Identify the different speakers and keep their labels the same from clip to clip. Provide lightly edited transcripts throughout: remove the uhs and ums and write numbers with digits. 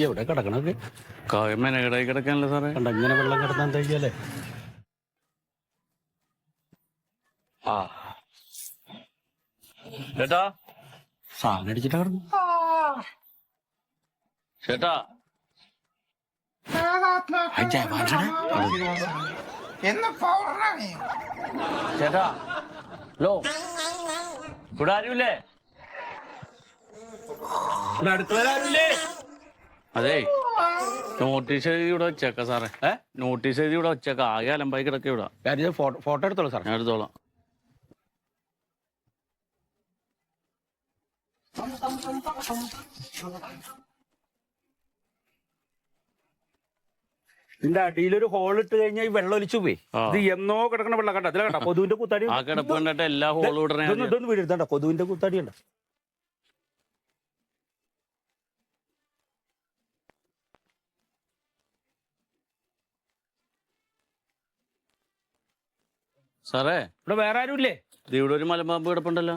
Speaker 1: എവിടെ കിടക്കണത്?
Speaker 2: മെനകടായി കിടക്കാനല്ലേ സാറേ?
Speaker 1: കണ്ട ഇങ്ങനെ വെള്ളം കിടന്നാൻ തയ്യല്ലേ?
Speaker 2: ആ ചേട്ടാ,
Speaker 1: സാധനം അടിച്ചിട്ടാ കിടന്നു.
Speaker 2: ചേട്ടാ ചേട്ടാ, ഹലോ, ഇവിടെ ആരുമില്ലേ? അതെ, നോട്ടീസ് എഴുതി ഇവിടെ വെച്ചേക്ക സാറേ. നോട്ടീസ് എഴുതി ഇവിടെ വെച്ചേക്ക. ആകെ അലമ്പായി കിടക്ക ഇവിടെ.
Speaker 1: ഫോട്ടോ എടുത്തോളൂ സാർ.
Speaker 2: ഞാൻ എടുത്തോളാം.
Speaker 1: ഇതിന്റെ അടിയിലൊരു ഹോൾ ഇട്ട് കഴിഞ്ഞാൽ ഈ വെള്ളം ഒലിച്ചു പോയി. ഇത് എന്നോ കിടക്കണ വെള്ളം കണ്ട അതിലെ കണ്ട കൊതുവിന്റെ കുത്താടി.
Speaker 2: ആ കിടപ്പ് കണ്ടിട്ട് എല്ലാ ഹോളും
Speaker 1: ഇതൊന്നും വീടെടുത്തണ്ട, കൊതുവിന്റെ കുത്താടി ഉണ്ട്.
Speaker 2: സാറേ,
Speaker 1: ഇവിടെ വേറെ ആരും ഇല്ലേ?
Speaker 2: ഇവിടെ ഒരു മലമ്പാമ്പ് കിടപ്പുണ്ടല്ലോ.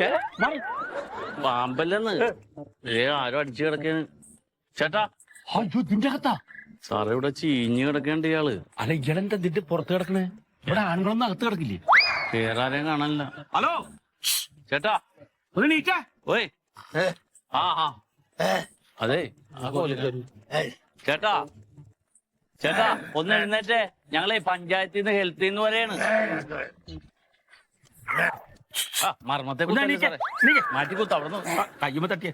Speaker 2: പാമ്പല്ലെന്ന് ആരും അടിച്ചു കിടക്കാണ്. ചേട്ടാ,
Speaker 1: ഇതിന്റെ അകത്താ
Speaker 2: സാറേ, ഇവിടെ ചീഞ്ഞ് കിടക്കേണ്ട ഇയാള്.
Speaker 1: അല്ല, ഇയാളെന്താ ഇതിന്റെ പുറത്ത് കിടക്കണേ? ഇവിടെ ആണുങ്ങളൊന്നും അകത്ത് കിടക്കില്ലേ?
Speaker 2: വേറെ ആരെയും കാണാനില്ല.
Speaker 1: ഹലോ
Speaker 2: ചേട്ടാ,
Speaker 1: ഒന്ന് നീറ്റാ.
Speaker 2: ഓയ്, ആ ആ അതെ, ചേട്ടാ ചേട്ടാ, ഒന്ന് എഴുന്നേറ്റേ. ഞങ്ങളെ പഞ്ചായത്തിൽ നിന്ന് ഹെൽത്തിൽ നിന്ന് വരെയാണ്. ആ മർമ്മത്തെ മാറ്റി കുത്ത അവിടെ
Speaker 1: കയ്യുമ്പോ തട്ടിയ.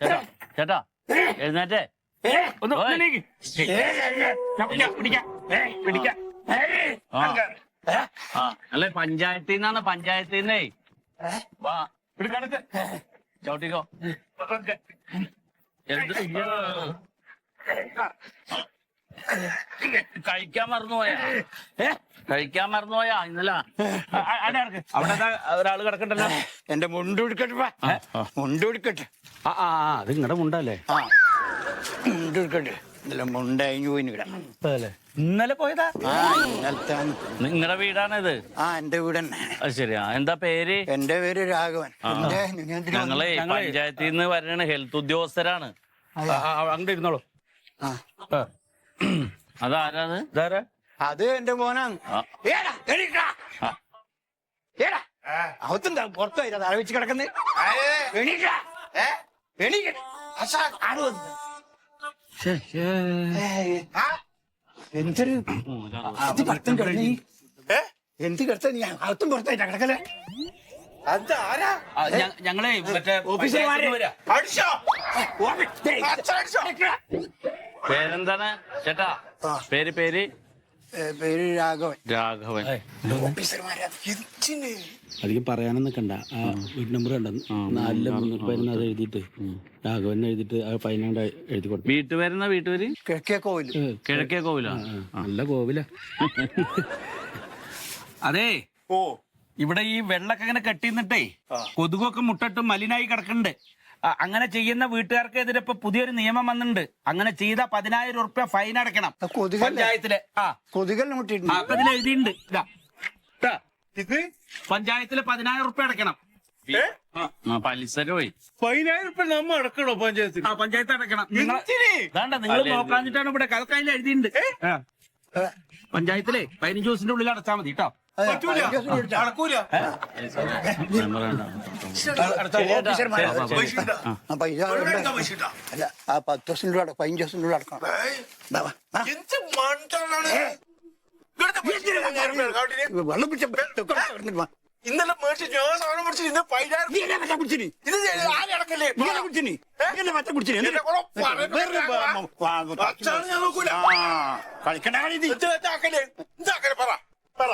Speaker 2: ചേട്ടാ ചേട്ടാ, എഴുന്നേറ്റേ. അല്ലെ പഞ്ചായത്തിൽ നിന്നാണ്, പഞ്ചായത്തിൽ നിന്നേ. ചവിട്ടിക്കോ. കഴിക്കാൻ മറന്നുപോയാ ഇന്നലെ?
Speaker 1: അവിടെ ഒരാള് കിടക്കണ്ടല്ലോ.
Speaker 3: എന്റെ മുണ്ട് എടുക്കട്ടെ, മുണ്ട് എടുക്കട്ടെ.
Speaker 1: അത് നിങ്ങളുടെ മുണ്ടല്ലേ?
Speaker 3: മുണ്ട് എടുക്കട്ടെ. ഇന്നലെ മുണ്ട് അഴിഞ്ഞു പോയി കിടന്നു.
Speaker 1: ഇന്നലെ പോയതാ?
Speaker 3: ഇന്നലത്തെ.
Speaker 2: നിങ്ങളുടെ വീടാണിത്?
Speaker 3: എന്റെ വീട് തന്നെ.
Speaker 2: അത് ശരിയാ. എന്താ പേര്?
Speaker 3: എന്റെ പേര് രാഘവൻ.
Speaker 2: ഞങ്ങളെ പഞ്ചായത്തിൽ നിന്ന് വരണ ഹെൽത്ത് ഉദ്യോഗസ്ഥരാണ്.
Speaker 1: അങ്ങോട്ട് ഇരുന്നോളൂ.
Speaker 2: അതാരാത്?
Speaker 1: ഇതാരാ?
Speaker 3: അത് എന്റെ മോനാണ്. അവത്തുണ്ടാ പുറത്തായി തല വെച്ച് കിടക്കുന്നത്. എന്തൊരു എന്ത് കിടത്ത നീ അകത്തും പുറത്തായിട്ടാ കിടക്കല്ലേ?
Speaker 1: ഞങ്ങളെ മറ്റേ
Speaker 2: പേരെന്താണ് ചേട്ടാ? പേര് പേര്
Speaker 3: പേര് രാഘവൻ.
Speaker 2: രാഘവൻ.
Speaker 1: അധികം പറയാനൊന്നും നിൽക്കണ്ട. ആ വീട്ട് നമ്പർ കണ്ട 4 അത് എഴുതിയിട്ട് രാഘവൻ എഴുതിയിട്ട് ആ ഫൈനാണ്ട് എഴുതി കൊടുത്തു.
Speaker 2: വീട്ടുപേരെന്നാ? വീട്ടുപേര്
Speaker 3: കിഴക്കേ കോവിൽ.
Speaker 2: കിഴക്കേ കോവിലാ?
Speaker 1: നല്ല കോവില. അതെ, ഇവിടെ ഈ വെള്ളൊക്കെ ഇങ്ങനെ കെട്ടിന്നിട്ടേ കൊതുകൊക്കെ മുട്ടിട്ട് മലിനായി കിടക്കുന്നുണ്ട്. അങ്ങനെ ചെയ്യുന്ന വീട്ടുകാർക്കെതിരെ ഇപ്പൊ പുതിയൊരു നിയമം വന്നിട്ടുണ്ട്. അങ്ങനെ ചെയ്ത 10,000 ഉറുപ്യ ഫൈൻ അടയ്ക്കണം പഞ്ചായത്തില്. അതിൽ എഴുതിയിട്ടുണ്ട്. പഞ്ചായത്തില് 10,000 ഉറുപ്യ അടയ്ക്കണം.
Speaker 2: പലിശ പോയി
Speaker 1: 10,000 ഉറുപ്യ നമ്മ അടക്കണോ പഞ്ചായത്തിൽ? പഞ്ചായത്ത് അടക്കണം. നിങ്ങൾ നോക്കാഞ്ഞിട്ടാണ് ഇവിടെ കഥക്കായിൽ എഴുതിയിട്ടുണ്ട്. പഞ്ചായത്തിലെ 15 ദിവസത്തിന്റെ ഉള്ളിൽ അടച്ചാൽ മതി കേട്ടോ.
Speaker 3: അടക്കൂല. പൈസ അല്ല, ആ 10 ദിവസത്തിന്റെ ഉള്ളിൽ 15 ദിവസത്തിന്റെ ഉള്ളിൽ അടക്കണം. വെള്ളം പിടിച്ച
Speaker 4: ഇന്നലെ മേടിച്ച് ഞാൻ സാധനം പിടിച്ചിട്ട് ഇന്ന് 10,000
Speaker 3: കുടിച്ചിനി കളിക്കണേ
Speaker 4: പറ പറ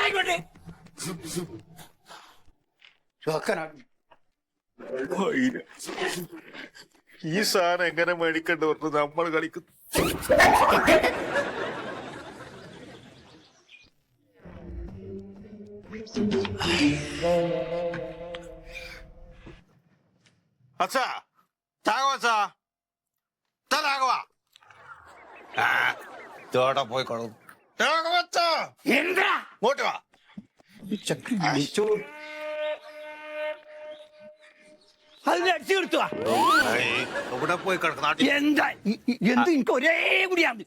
Speaker 3: കഴിക്കുന്നേ
Speaker 4: ഈ സാധനം എങ്ങനെ മേടിക്കണ്ട പറഞ്ഞു നമ്മൾ കളിക്കുന്നു. അച്ഛാ രാഘവച്ചാ രാഘവ തോടെ പോയി കൊള്ളു രാഘവച്ചാ
Speaker 3: എന്താ
Speaker 4: ഇങ്ങോട്ട് വാ.
Speaker 3: അതിന് അടിച്ചു നിർത്തുക.
Speaker 4: ഇവിടെ പോയി കിടക്കുന്ന നാട്ടിൽ
Speaker 3: എന്താ എന്ത് എനിക്ക് ഒരേ കൂടിയാണ്.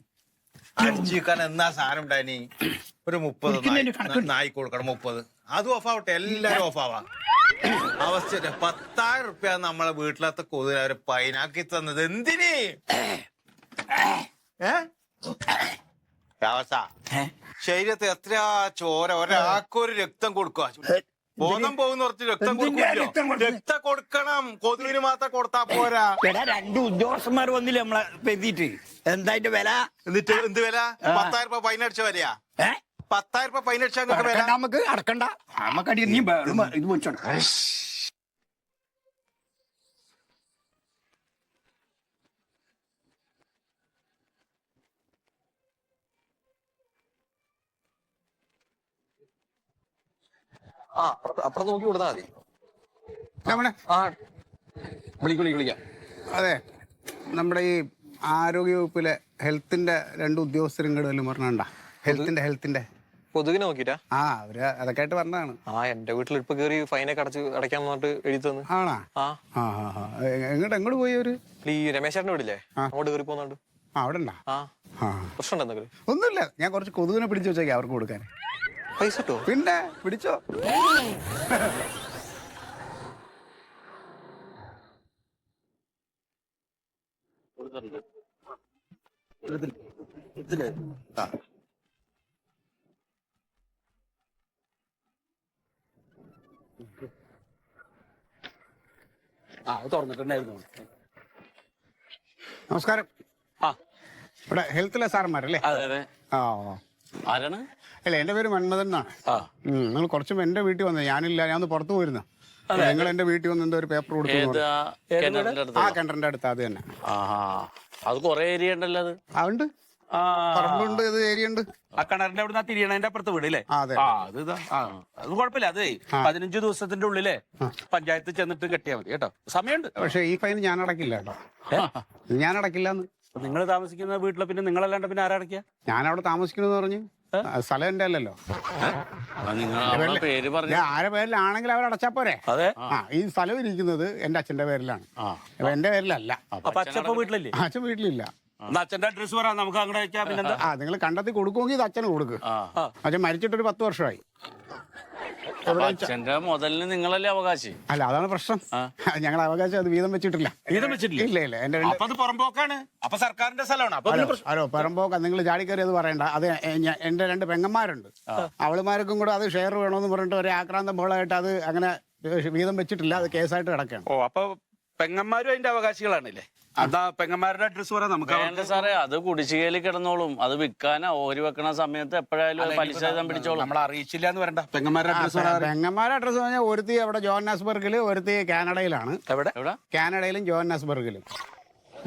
Speaker 4: അടിച്ചിരിക്കാൻ എന്നാ സാധനം ഉണ്ടായിനി ഒരു 30
Speaker 3: കുടിക്കുന്നതിന് കണക്കുണ്ട്.
Speaker 4: നായി കൊടുക്കണം 30. അതും ഓഫാവട്ടെ, എല്ലാരും ഓഫാവാ. അവസ്ഥ 10,000 റുപ്യ നമ്മളെ വീട്ടിലത്തെ കൊതുക് അവര് പൈനാക്കി തന്നത് എന്തിന്? ശരീരത്തെ എത്ര ചോര ഒരാൾക്കൊരു രക്തം കൊടുക്കുക. ബോധം പോകുന്ന കുറച്ച് രക്തം കൊടുക്കില്ലോ. രക്തം കൊടുക്കണം, കൊതുകിന് മാത്രം കൊടുത്താ പോരാ.
Speaker 3: എടാ 2 ഉദ്യോഗസ്ഥന്മാർ വന്നില്ലേ നമ്മളെ പെരുത്തിട്ട്? എന്താ അതിന്റെ വില?
Speaker 4: എന്നിട്ട് എന്ത് വില? 10,000 രൂപ ഫൈൻ അടിച്ച വിലയാ? 10,000 രൂപ ഫൈൻ അടിച്ചാൽ വില
Speaker 3: നമുക്ക് അടക്കണ്ട. നമുക്കടി നീ ഇത് വെച്ചോണം.
Speaker 5: അപ്പുറത്ത് നോക്കി കൊടുത്താൽ മതി.
Speaker 6: രമണ,
Speaker 5: ആ വിളിക്കാം.
Speaker 6: അതെ, നമ്മുടെ ഈ ആരോഗ്യ വകുപ്പിലെ ഹെൽത്തിന്റെ 2 ഉദ്യോഗസ്ഥരും കേടുവല്ലോ പറഞ്ഞണ്ട. ഹെൽത്തിന്റെ
Speaker 5: കൊതുകിനെ നോക്കിട്ടാ?
Speaker 6: ആ അവര് അതൊക്കെ ആയിട്ട് പറഞ്ഞതാണ്.
Speaker 5: എന്റെ വീട്ടിൽ ഇപ്പൊ കയറി ഫൈനൊക്കെ അടയ്ക്കാൻ പറഞ്ഞിട്ട് എഴുതി തന്നു.
Speaker 6: ആണാ? എങ്ങോട്ട് പോയി അവര്?
Speaker 5: ഈ രമേശേട്ടന്റെ വീടില്ലേ, അങ്ങോട്ട് കയറി പോകുന്നുണ്ട്.
Speaker 6: അവിടെ ഉണ്ടാ?
Speaker 5: പ്രശ്നം എന്തെങ്കിലും?
Speaker 6: ഒന്നുമില്ല, ഞാൻ കുറച്ച് കൊതുകിനെ പിടിച്ചു വെച്ചേക്കാം അവർക്ക് കൊടുക്കാൻ.
Speaker 5: പൈസ കിട്ടോ?
Speaker 6: പിന്നെ പിടിച്ചോ.
Speaker 1: തുറന്നിട്ടുണ്ടായിരുന്നു.
Speaker 6: നമസ്കാരം. ഇവിടെ ഹെൽത്തിലെ സാറന്മാരല്ലേ?
Speaker 2: അതെ അതെ. ആരാണ്?
Speaker 6: അല്ല, എന്റെ പേര് മന്മഥൻ എന്നാണ്. നിങ്ങൾ കുറച്ചും എന്റെ വീട്ടിൽ വന്നത്, ഞാനില്ല, ഞാൻ ഒന്ന് പുറത്തു പോയിരുന്നു. നിങ്ങൾ എന്റെ വീട്ടിൽ വന്ന് എന്തോ ഒരു പേപ്പർ കൊടുത്തു. കിണറിന്റെ അടുത്ത്. അത് തന്നെ.
Speaker 2: അത് കൊറേ ഏരിയ ഉണ്ടല്ലോ. അത്
Speaker 6: അതുണ്ട്, പറമ്പുണ്ട്, ഇത് ഏരിയ ഉണ്ട്.
Speaker 1: ആ കിണറിന്റെ അവിടെ നിന്ന് തിരിയണതിന്റെ അപ്പുറത്ത് വീട് അല്ലേ?
Speaker 6: അതെ.
Speaker 1: അത് കുഴപ്പമില്ല. അതെ, 15 ദിവസത്തിന്റെ ഉള്ളിലെ പഞ്ചായത്ത് ചെന്നിട്ട് കെട്ടിയാൽ മതി കേട്ടോ. സമയമുണ്ട്.
Speaker 6: പക്ഷെ ഈ ഫൈൻ ഞാൻ അടക്കില്ല കേട്ടോ. ഞാൻ അടക്കില്ലെന്ന്.
Speaker 1: നിങ്ങൾ താമസിക്കുന്ന വീട്ടിലെ പിന്നെ നിങ്ങളല്ലാണ്ട് പിന്നെ ആരടക്കുക?
Speaker 6: ഞാൻ അവിടെ താമസിക്കണെന്ന് പറഞ്ഞു. സ്ഥലം എന്റെ അല്ലല്ലോ.
Speaker 2: പേര് പറഞ്ഞു.
Speaker 6: ആരെ പേരിലാണെങ്കിൽ അവരടച്ചാ പോരെ.
Speaker 1: അതെ.
Speaker 6: ഈ സ്ഥലം ഇരിക്കുന്നത് എന്റെ അച്ഛന്റെ പേരിലാണ്, എന്റെ പേരിലല്ല.
Speaker 1: അപ്പൊ അച്ഛൻ വീട്ടിലല്ലേ?
Speaker 6: അച്ഛൻ വീട്ടിലില്ല.
Speaker 1: അച്ഛന്റെ അഡ്രസ് പറയാം, നമുക്ക് അങ്ങോട്ട് അയച്ചാ. പിന്നെന്താ?
Speaker 6: നിങ്ങൾ കണ്ടെത്തി കൊടുക്കുമെങ്കിൽ ഇത് അച്ഛന് കൊടുക്കുക. അച്ഛൻ മരിച്ചിട്ടൊരു 10 വർഷമായി.
Speaker 2: അച്ഛന്റെ മുതലിന് നിങ്ങളല്ലേ അവകാശി?
Speaker 6: അല്ല, അതാണ് പ്രശ്നം. ഞങ്ങൾ അവകാശം അത് വീതം വെച്ചിട്ടില്ല.
Speaker 1: വീതം വെച്ചിട്ടില്ല?
Speaker 6: ഇല്ല. എന്റെ
Speaker 1: അപ്പൊ അത് പുറമ്പോക്കാണ്. അപ്പൊ സർക്കാരിന്റെ സ്ഥലമാണ്.
Speaker 6: ഹലോ, പുറമ്പോക്ക നിങ്ങൾ ചാടിക്കറി അത് പറയണ്ട. അത് എന്റെ 2 പെങ്ങന്മാരുണ്ട്. അവളുമാർക്കും കൂടെ അത് ഷെയർ വേണമെന്ന് പറഞ്ഞിട്ട് ഒരു ആക്രാന്തം ബോളായിട്ട് അത് അങ്ങനെ വീതം വെച്ചിട്ടില്ല. അത് കേസായിട്ട് കിടക്കുകയാണ്.
Speaker 1: അപ്പൊ പെങ്ങന്മാരും അതിന്റെ അവകാശികളാണല്ലേ? അതാ പെങ്ങന്മാരുടെ അഡ്രസ് പറയാം നമുക്ക്.
Speaker 2: വേണ്ട സാറേ, അത് കുടിശ്ശികയിൽ കിടന്നോളും. അത് വിൽക്കാനോ ഓരി വെക്കണ സമയത്ത് എപ്പോഴായാലും പലിശ പിടിച്ചോളും.
Speaker 1: നമ്മളെ അറിയിച്ചില്ല എന്ന് പറയണ്ട. പെങ്ങന്മാരുടെ അഡ്രസ്
Speaker 6: പെങ്ങന്മാരുടെ അഡ്രസ് പറഞ്ഞാൽ ഒരുത്തി അവിടെ ജോഹന്നാസ്ബർഗില്, ഒരുത്തി കാനഡയിലാണ്.
Speaker 1: എവിടെ?
Speaker 6: കാനഡയിലും ജോഹന്നാസ്ബർഗിലും.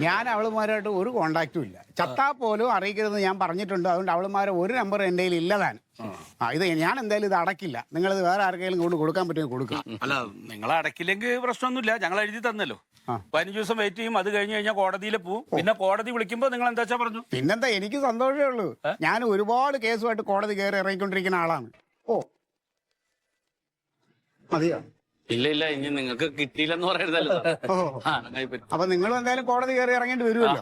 Speaker 6: ഞാൻ അവളുമാരായിട്ട് ഒരു കോണ്ടാക്റ്റും ഇല്ല. ചത്താ പോലും അറിയിക്കരുതെന്ന് ഞാൻ പറഞ്ഞിട്ടുണ്ട്. അതുകൊണ്ട് അവളുമാരെ ഒരു നമ്പർ എൻ്റെ കയ്യിൽ ഇല്ലതാൻ. ഇത് ഞാൻ എന്തായാലും ഇത് അടക്കില്ല. നിങ്ങളിത് വേറെ ആർക്കെങ്കിലും കൊണ്ട് കൊടുക്കാൻ പറ്റുമെങ്കിൽ കൊടുക്കാം.
Speaker 1: അല്ല, നിങ്ങൾ അടക്കില്ലെങ്കിൽ പ്രശ്നമൊന്നുമില്ല. ഞങ്ങൾ എഴുതി തന്നല്ലോ. 15 ദിവസം വെയിറ്റ് ചെയ്യും. അത് കഴിഞ്ഞ് കഴിഞ്ഞാൽ കോടതിയിൽ പോവും. പിന്നെ കോടതി വിളിക്കുമ്പോ നിങ്ങൾ എന്താ വെച്ചാ പറഞ്ഞു.
Speaker 6: പിന്നെന്താ, എനിക്ക് സന്തോഷമേ ഉള്ളൂ. ഞാൻ ഒരുപാട് കേസുമായിട്ട് കോടതി കയറി ഇറങ്ങിക്കൊണ്ടിരിക്കുന്ന ആളാണ്. മതിയോ?
Speaker 2: ഇല്ല, ഇനി നിങ്ങൾക്ക് കിട്ടിയില്ലെന്ന് പറയരുതല്ലോ.
Speaker 6: അപ്പൊ നിങ്ങൾ എന്തായാലും കോടതി കയറി ഇറങ്ങേണ്ടി വരുമല്ലോ.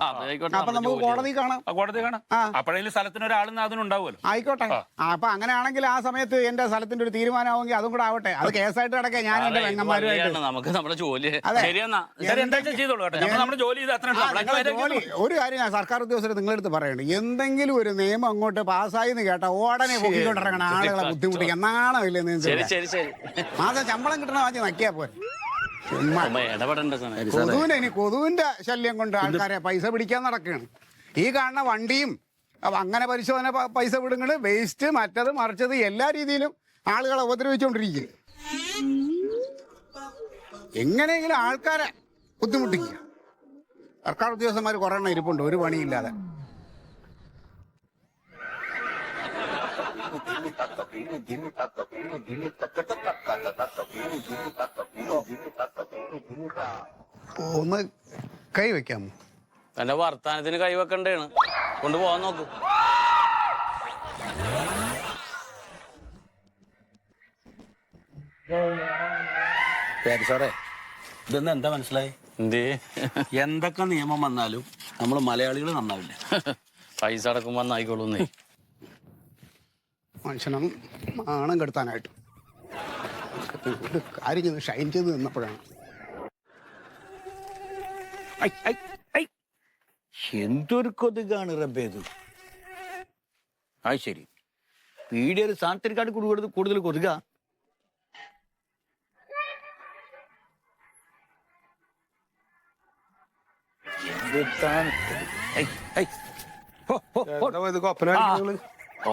Speaker 6: അപ്പൊ നമുക്ക് കോടതി കാണാം.
Speaker 1: കോടതി കാണാം. അപ്പോഴേലും സ്ഥലത്തിന് ഒരാളും അതിനുണ്ടാവുമല്ലോ.
Speaker 6: ആയിക്കോട്ടെ. അപ്പൊ അങ്ങനെയാണെങ്കിൽ ആ സമയത്ത് എന്റെ സ്ഥലത്തിന്റെ ഒരു തീരുമാനമാണെങ്കിൽ അതും കൂടെ ആവട്ടെ. അത് കേസായിട്ട് കിടക്കാൻ ഞാൻ എന്റെ പെങ്ങന്മാരുമായിട്ട്.
Speaker 2: നമുക്ക് നമ്മുടെ ജോലി.
Speaker 1: ചെയ്തോളൂ കേട്ടോ. നമ്മുടെ ജോലി ചെയ്ത് അത്ര.
Speaker 6: ഒരു കാര്യം ഞാൻ സർക്കാർ ഉദ്യോഗസ്ഥർ നിങ്ങളെടുത്ത് പറയണ്ട. എന്തെങ്കിലും ഒരു നിയമം അങ്ങോട്ട് പാസ്സായിന്ന് കേട്ടാ ഉടനെ പൊക്കിക്കൊണ്ടിറങ്ങണം. ആളുകളെ ബുദ്ധിമുട്ടിക്കാൻ നാണമില്ലെന്ന്. മാസം ശമ്പളം കിട്ടണ നക്കിയാ പോലെ. കൊതുവിനെ ഇനി കൊതുവിന്റെ ശല്യം കൊണ്ട് ആൾക്കാരെ പൈസ പിടിക്കാൻ നടക്കുകയാണ്. ഈ കാണുന്ന വണ്ടിയും അങ്ങനെ പരിശോധന പൈസ വിടുന്നത്, വേസ്റ്റ്, മറ്റത് മറിച്ചത് എല്ലാ രീതിയിലും ആളുകളെ ഉപദ്രവിച്ചുകൊണ്ടിരിക്കും. എങ്ങനെയെങ്കിലും ആൾക്കാരെ ബുദ്ധിമുട്ടിക്കുക. സർക്കാർ ഉദ്യോഗസ്ഥന്മാർ കുറെ എണ്ണം ഇരിപ്പുണ്ട് ഒരു പണിയില്ലാതെ. ഒന്ന് കൈ വെക്കാമോ?
Speaker 2: തന്റെ വർത്താനത്തിന് കൈവെക്കണ്ടേണ്. കൊണ്ടുപോകാൻ നോക്ക്.
Speaker 1: സാറേ ഇതൊന്നും എന്താ മനസ്സിലായി?
Speaker 2: എന്തേ?
Speaker 1: എന്തൊക്കെ നിയമം വന്നാലും നമ്മൾ മലയാളികൾ നന്നാവില്ല.
Speaker 2: പൈസ അടക്കുമ്പോ നന്നായിക്കോളൂന്നേ.
Speaker 6: മനുഷ്യനും നാണം കെടുത്താനായിട്ട് ഒരു കാര്യം ചെയ്ത് ഷൈൻ ചെയ്ത് നിന്നപ്പോഴാണ്
Speaker 3: എന്തൊരു കൊതുകാണ് റബ്ബേത്. ആ ശരി, പീടിയൊരു സാധനത്തിനെക്കാട് കൂടുതൽ കൊതുക.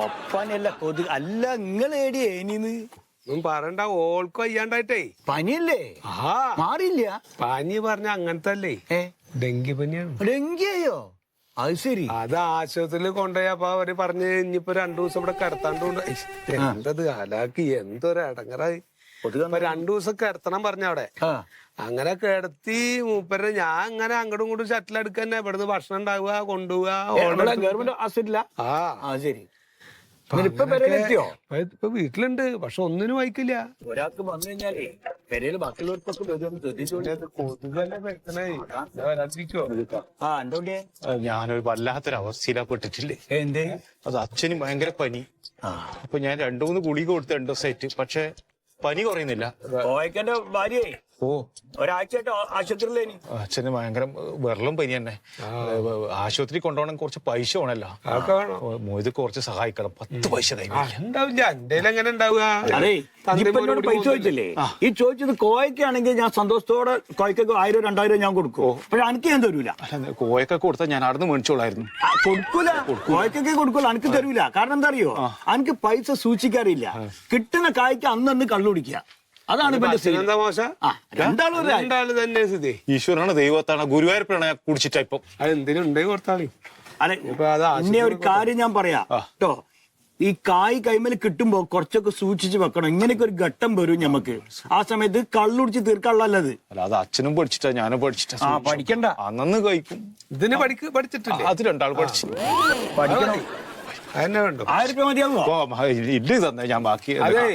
Speaker 3: ഒപ്പനല്ല കൊതുക് അല്ല. നിങ്ങൾ ഏടിയേ ഇനിന്ന്
Speaker 7: പറയണ്ട, ഓൾക്കും അയ്യാണ്ടായിട്ടേ
Speaker 3: പനിയല്ലേ? മാറിയില്ല.
Speaker 7: പനി പറഞ്ഞ അങ്ങനത്തെ അല്ലേ, ഡെങ്കി പനിയാണ്.
Speaker 3: ഡെങ്കിയോ? അത് ശരി.
Speaker 7: അത് ആശുപത്രിയിൽ കൊണ്ടുപോയപ്പോ അവര് പറഞ്ഞ് ഇനിയിപ്പോ 2 ദിവസം ഇവിടെ കിടത്താണ്ട് എന്തത് ഹലാക്കി എന്തൊരു ഇടങ്ങറായി. 2 ദിവസം കിടത്തണം പറഞ്ഞ അവിടെ. അങ്ങനെ കിടത്തി മൂപ്പരെ ഞാൻ അങ്ങനെ അങ്ങോട്ടും ഇങ്ങോട്ടും ഷട്ടിലെടുക്കന്നെ. ഇവിടുന്ന് ഭക്ഷണം ഉണ്ടാവുക, കൊണ്ടുപോവുക.
Speaker 3: ഗവൺമെന്റ് ഹോസ്പിറ്റലാ?
Speaker 7: ആ
Speaker 3: ശരി. ഇപ്പൊ പെരയിലെത്തിയോ?
Speaker 7: ഇപ്പൊ വീട്ടിലുണ്ട്, പക്ഷെ ഒന്നിനും വായിക്കില്ല.
Speaker 3: ഒരാൾക്ക് വന്നു കഴിഞ്ഞാലേ പെരയില് ബാക്കിയുള്ളവർക്കൊക്കെ
Speaker 4: ഞാനൊരു വല്ലാത്തൊരു അവസ്ഥയിലാപ്പെട്ടിട്ടില്ലേ.
Speaker 3: എന്തേ?
Speaker 4: അത് അച്ഛന് ഭയങ്കര പനി. അപ്പൊ ഞാൻ 2-3 ഗുളിക കൊടുത്ത് 2 ദിവസമായിട്ട്, പക്ഷെ പനി കുറയുന്നില്ല.
Speaker 3: ഓയ്ക്കന്റെ ഭാര്യയെ ഒരാഴ്ചയായിട്ട് ആശുപത്രിയിലേനി.
Speaker 4: അച്ഛന് ഭയങ്കര വെള്ളം പനി തന്നെ. ആശുപത്രി കൊണ്ടുപോകണം, കുറച്ച് പൈസ വേണല്ലോ. മോയത് കുറച്ച് സഹായിക്കണം. 10 പൈസ
Speaker 7: ഉണ്ടാവില്ല. എന്റെ എങ്ങനെ ഉണ്ടാവുക?
Speaker 3: പൈസ ചോദിച്ചില്ലേ? ഈ ചോദിച്ചത് കോയക്കാണെങ്കിൽ ഞാൻ സന്തോഷത്തോടെ കോയക്കൊക്കെ 1000-2000 ഞാൻ കൊടുക്കും. പക്ഷെ എനിക്ക് ഞാൻ തരൂല.
Speaker 4: കോയൊക്കെ കൊടുത്താൽ ഞാൻ അവിടെ നിന്ന് മേടിച്ചോളായിരുന്നു.
Speaker 3: കൊടുക്കൂല, കോയക്കൊക്കെ കൊടുക്കൂല, എനിക്ക് തരൂല. കാരണം എന്താ അറിയോ? എനിക്ക് പൈസ സൂക്ഷിക്കാറില്ല. കിട്ടുന്ന കായ്ക്ക് അന്ന് കള്ളുടിക്കുക. അതാണ്
Speaker 7: എന്താ മോശം? രണ്ടാള് തന്നെ സ്ഥിതി.
Speaker 4: ഈശ്വരനാണ്, ദൈവത്താണ്, ഗുരുവായൂരപ്പനാണ് ഞാൻ കുടിച്ചിട്ടാ. ഇപ്പം
Speaker 7: അതെന്തിനുണ്ടേ കൊടുത്താളി.
Speaker 3: അതെ, ഇന്നെ ഒരു കാര്യം ഞാൻ പറയാം കേട്ടോ. ഈ കായ് കൈമേൽ കിട്ടുമ്പോ കുറച്ചൊക്കെ സൂക്ഷിച്ച് വെക്കണം. ഇങ്ങനെയൊക്കെ ഒരു ഘട്ടം വരും ഞമ്മക്ക്. ആ സമയത്ത് കള്ളുടിച്ച് തീർക്കാനുള്ളത്.
Speaker 4: അല്ല, അത് അച്ഛനും പഠിച്ചിട്ടാ, ഞാനും പഠിച്ചിട്ടാ.
Speaker 3: പഠിക്കണ്ട,
Speaker 4: അന്നു കഴിക്കും.
Speaker 7: ഇതിന് പഠിച്ചിട്ടില്ല.
Speaker 4: അത് 2 പഠിച്ചു.
Speaker 3: പഠിക്കണം. 1000 രൂപ മതിയാവോ?
Speaker 4: ഇല്ല തന്നെ ഞാൻ ബാക്കി.
Speaker 7: അതെ,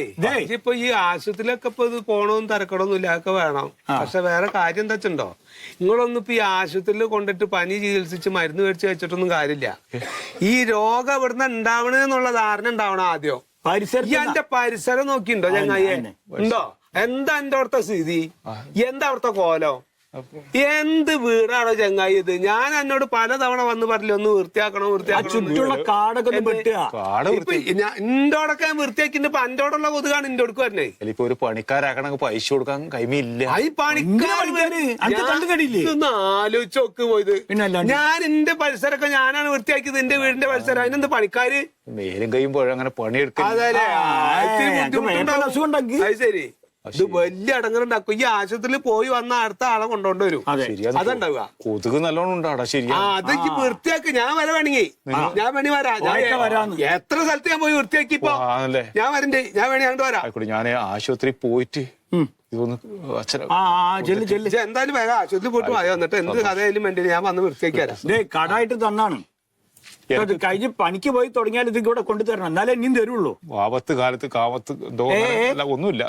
Speaker 7: ഇതിപ്പോ ഈ ആശുപത്രിയിലൊക്കെ ഇപ്പൊ ഇത് പോണവും തിരക്കണമൊന്നും ഇല്ല, അതൊക്കെ വേണം. പക്ഷെ വേറെ കാര്യം എന്താ വെച്ചിട്ടുണ്ടോ, നിങ്ങളൊന്നും ഇപ്പൊ ഈ ആശുപത്രിയിൽ കൊണ്ടിട്ട് പനി ചികിത്സിച്ച് മരുന്ന് മേടിച്ച് വെച്ചിട്ടൊന്നും കാര്യമില്ല. ഈ രോഗം ഇവിടുന്ന് ഉണ്ടാവണെന്നുള്ള ധാരണ ഉണ്ടാവണം ആദ്യം. ഈ എന്റെ പരിസരം നോക്കിണ്ടോ ചങ്ങായിയെ? ഉണ്ടോ? എന്താ എന്റെ അവിടുത്തെ സ്ഥിതി? എന്താ അവിടുത്തെ കോലം? എന്ത് വീടാണോ ചങ്ങായി ഇത്? ഞാൻ എന്നോട് പലതവണ വന്ന് പറഞ്ഞില്ല ഒന്ന് വൃത്തിയാക്കണം.
Speaker 3: ചുറ്റുള്ള കാടൊക്കെ
Speaker 7: ഇന്റോടൊക്കെ ഞാൻ വൃത്തിയാക്കിണ്ട്. ഇപ്പൊ അന്റോടുള്ള കൊതുകാണ് ഇന്റെ അടുക്ക് വരണേ.
Speaker 4: ഇപ്പൊ ഒരു പണിക്കാരാക്കണ പൈസ കൊടുക്കാൻ കൈമില്ല.
Speaker 7: ഈ പണിക്കാരൊന്ന് ആലോചിച്ച് നോക്ക് പോയത്. ഞാൻ എന്റെ പരിസരമൊക്കെ ഞാനാണ് വൃത്തിയാക്കിയത്, എന്റെ വീടിന്റെ പരിസരം. അതിനെന്ത് പണിക്കാര്
Speaker 4: മേലും കയ്യുമ്പോഴും അങ്ങനെ പണിയെടുക്കും.
Speaker 7: അതല്ലേ, അത് ശരി. ഇത് വലിയ അടങ്ങറുണ്ടാക്കും. ഈ ആശുപത്രിയിൽ പോയി വന്ന അടുത്ത ആളെ കൊണ്ടോണ്ട് വരും. അതുണ്ടാവുക.
Speaker 4: കൊതുക് നല്ലോണം ഉണ്ടാടാ. ശരി,
Speaker 7: അത് വൃത്തിയാക്കി. ഞാൻ വരെ വേണമെങ്കിൽ ഞാൻ വേണി വരാം. എത്ര സ്ഥലത്ത് ഞാൻ പോയി വൃത്തിയാക്കി. ഇപ്പൊ ഞാൻ വരണ്ടേ, ഞാൻ വേണി അങ്ങോട്ട് വരാം.
Speaker 4: ഞാൻ ആശുപത്രി പോയിട്ട് ഇതൊന്ന്
Speaker 7: എന്തായാലും വേഗം ആശുപത്രി പോയിട്ട് പോയോ. എന്നിട്ട് എന്ത് കഥയായാലും വേണ്ടി ഞാൻ വന്ന് വൃത്തിയാക്കി വരാം.
Speaker 3: കടായിട്ട് തന്നാണ് കഴിഞ്ഞ് പണിക്ക് പോയി തുടങ്ങിയാൽ ഇത് ഇവിടെ കൊണ്ടുതരണം, എന്നാലേ ഇനിയും തരുള്ളൂ.
Speaker 4: ആപത്ത് കാലത്ത് കാവത്ത് ഒന്നുമില്ല.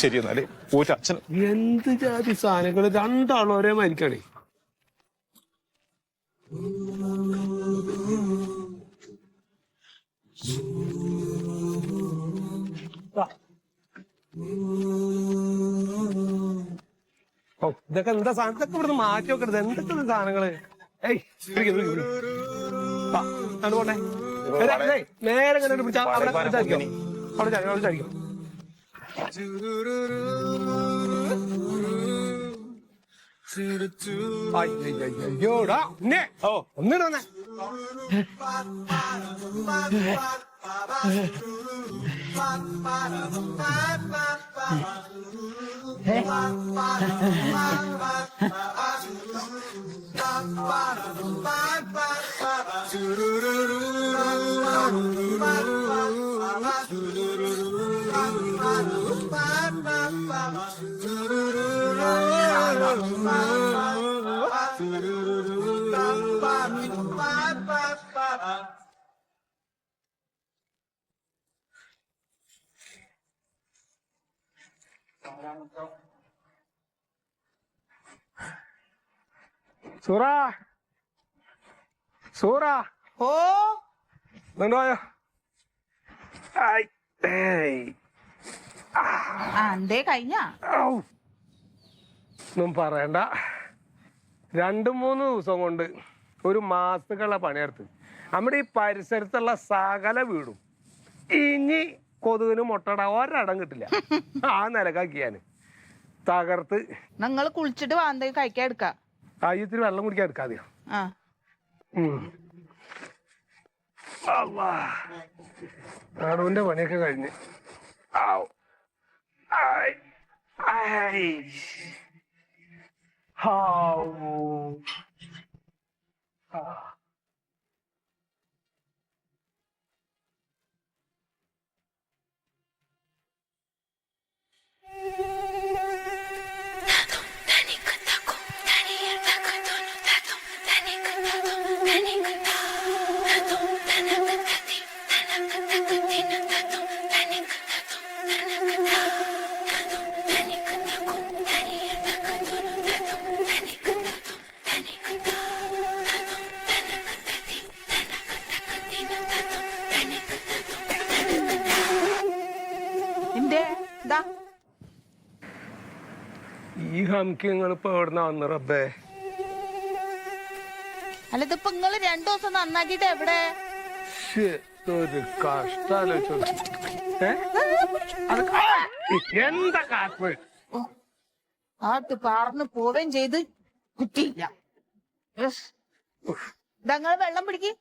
Speaker 4: ശരി, എന്നാലേ പോയിട്ട് അച്ഛൻ.
Speaker 7: എന്ത് ജാതി സാധനങ്ങള്, 2 ആളും ഒരേ മരിക്കണേ. ഇതൊക്കെ എന്താ സാധനം? ഇതൊക്കെ ഇവിടുന്ന് മാറ്റി വെക്കരുത്. എന്തൊക്കെ സാധനങ്ങള്? പോട്ടെ, നേരെ അവിടെ ചാടിക്കും. അയ്യോടാ ഒന്നിടന്നെ. സൂറ സൂറ
Speaker 8: ഓ
Speaker 7: നിന്നോയോ
Speaker 8: എന്തേ കഴിഞ്ഞ
Speaker 7: ഒന്നും പറയണ്ട 2-3 ദിവസം കൊണ്ട് ഒരു മാസത്തേക്കുള്ള പണിയെടുത്ത് നമ്മുടെ ഈ പരിസരത്തുള്ള സകല വീടും ഇനി കൊതുകിന് മുട്ടട ഒരടം കിട്ടില്ല ആ നിലക്കാക്കിയാന് തകർത്ത്.
Speaker 8: നിങ്ങൾ കുളിച്ചിട്ട് വാന്തേ കഴിക്കാൻ എടുക്ക.
Speaker 7: ഇത്തിരി വെള്ളം കുടിക്കാൻ എടുക്കാതെയോ? നാടുവിന്റെ പണിയൊക്കെ കഴിഞ്ഞ് ഈ ഹംക്കിങ്ങൾ ഇപ്പൊ എവിടുന്ന വന്ന് റബ്ബേ?
Speaker 8: അല്ല ഇതിപ്പോ നിങ്ങള് 2 ദിവസം നന്നാക്കിട്ട് എവിടെ?
Speaker 7: ഒരു കഷ്ടാലോചിച്ചു. എന്താ കാപ്പ്
Speaker 8: ആട്ട് പറന്ന് പോവുകയും ചെയ്ത് കുറ്റിയില്ല. ഞങ്ങള് വെള്ളം പിടിക്ക്.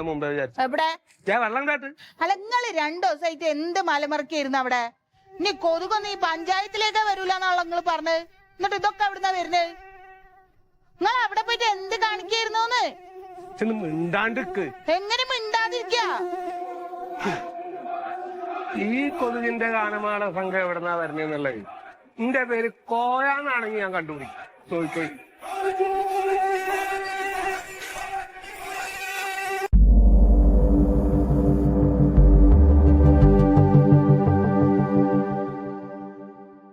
Speaker 7: മുമ്പേ വിചാരിച്ചു
Speaker 8: എവിടെ?
Speaker 7: ഞാൻ വെള്ളം കാട്ട്.
Speaker 8: അല്ല നിങ്ങള് 2 ദിവസമായിട്ട് എന്ത് മലമറക്കായിരുന്നു അവിടെ? ഇനി കൊതുകൊന്നും ഈ പഞ്ചായത്തിലേക്കാ വരൂലെന്നാണല്ലോ നിങ്ങള് പറഞ്ഞത്. എന്നിട്ട് ഇതൊക്കെ എവിടുന്നാ വരുന്നത്? നിങ്ങൾ അവിടെ പോയിട്ട് എന്ത് കാണിക്കായിരുന്നോന്ന്?
Speaker 7: മിണ്ടാണ്ടിക്ക്.
Speaker 8: എങ്ങനെ മിണ്ടാതിരിക്ക?
Speaker 7: ഈ കൊതുകിന്റെ ഗാനമാള സംഘം എവിടെന്നാ വരുന്നേന്നുള്ളത് എന്റെ പേര് കോയാന്നാണെങ്കിൽ ഞാൻ കണ്ടുപിടിക്കും. ചോദിക്കോയി